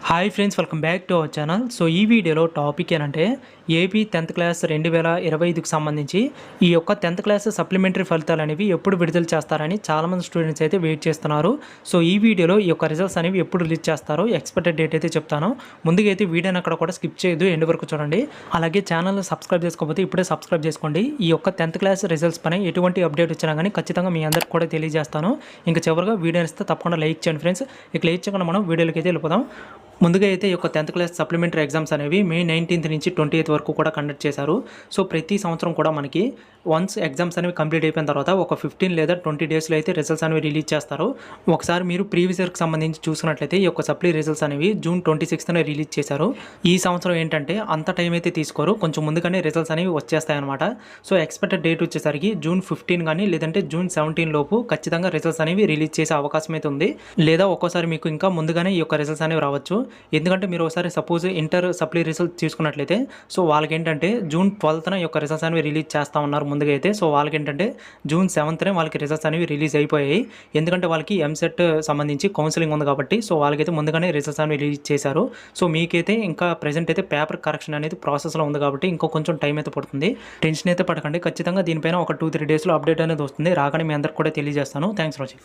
Hi friends, welcome back to our channel. So ఈ వీడియోలో topic ఏంటంటే ఏపీ 10th క్లాస్ 2025కి సంబంధించి ఈ యొక్క 10th క్లాస్ సప్లిమెంటరీ ఫలితాలు అనేవి ఎప్పుడు విడుదల చేస్తారని చాలామంది స్టూడెంట్స్ అయితే వెయిట్ చేస్తున్నారు. సో ఈ వీడియోలో ఈ యొక్క రిజల్ట్స్ అనేవి ఎప్పుడు రిలీజ్ చేస్తారో ఎక్స్పెక్టెడ్ డేట్ అయితే చెప్తాను. ముందుగా అయితే వీడియోని అక్కడ కూడా స్కిప్ చేయదు, ఎండ్ వరకు చూడండి. అలాగే ఛానల్ సబ్స్క్రైబ్ చేసుకోకపోతే ఇప్పుడే సబ్స్క్రైబ్ చేసుకోండి. ఈ యొక్క 10th క్లాస్ రిజల్ట్స్ పైన ఎటువంటి అప్డేట్ వచ్చినా కానీ ఖచ్చితంగా మీ అందరికి కూడా తెలియజేస్తాను. ఇంకా చివరిగా వీడియోని ఇస్తే తప్పకుండా లైక్ చేయండి ఫ్రెండ్స్. ఇక లైక్ చేయకుండా మనం వీడియోలోకి అయితే వెళ్ళిపోదాం. ముందుగా అయితే ఈ యొక్క 10th క్లాస్ సప్లిమెంటరీ ఎగ్జామ్స్ అనేవి మే 19th నుంచి 20th వరకు కూడా కండక్ట్ చేశారు. సో ప్రతి సంవత్సరం కూడా మనకి వన్స్ ఎగ్జామ్స్ అనేవి కంప్లీట్ అయిపోయిన తర్వాత ఒక 15 లేదా 20 డేస్లో అయితే రిజల్ట్స్ అనేవి రిలీజ్ చేస్తారు. ఒకసారి మీరు ప్రీవియస్ ఇయర్కి సంబంధించి చూసినట్లయితే ఈ యొక్క సప్లీ రిజల్ట్స్ అనేవి జూన్ 26th రిలీజ్ చేశారు. ఈ సంవత్సరం ఏంటంటే అంత టైం అయితే తీసుకోరు, కొంచెం ముందుగానే రిజల్ట్స్ అనేవి వచ్చేస్తాయి అనమాట. సో ఎక్స్పెక్టెడ్ డేట్ వచ్చేసరికి జూన్ 15 కానీ లేదంటే జూన్ 17 లోపు ఖచ్చితంగా రిజల్ట్స్ అనేవి రిలీజ్ చేసే అవకాశం అయితే ఉంది. లేదా ఒక్కోసారి మీకు ఇంకా ముందుగానే ఈ యొక్క రిజల్ట్స్ అనేవి రావచ్చు. ఎందుకంటే మీరు ఒకసారి సపోజ్ ఇంటర్ సప్లీ రిజల్ట్ తీసుకున్నట్లయితే సో వాళ్ళకి ఏంటంటే జూన్ 12th ఈ యొక్క రిజల్ట్స్ అనేవి రిలీజ్ చేస్తూ ఉన్నారు ముందుగా అయితే. సో వాళ్ళకి ఏంటంటే జూన్ 7th వాళ్ళకి రిజల్ట్స్ అనేవి రిలీజ్ అయిపోయాయి. ఎందుకంటే వాళ్ళకి ఎంసెట్ సంబంధించి కౌన్సిలింగ్ ఉంది కాబట్టి సో వాళ్ళకైతే ముందుగానే రిజల్ట్స్ అనేవి రిలీజ్ చేశారు. సో మీకైతే ఇంకా ప్రెజెంట్ అయితే పేపర్ కరెక్షన్ అనేది ప్రాసెస్లో ఉంది కాబట్టి ఇంకో కొంచెం టైం అయితే పడుతుంది. టెన్షన్ అయితే పడకండి, ఖచ్చితంగా దీనిపైన ఒక 2-3 డేస్లో అప్డేట్ అనేది వస్తుంది. రాగానే మీ అందరికి కూడా తెలియజేస్తాను. Thanks for watching.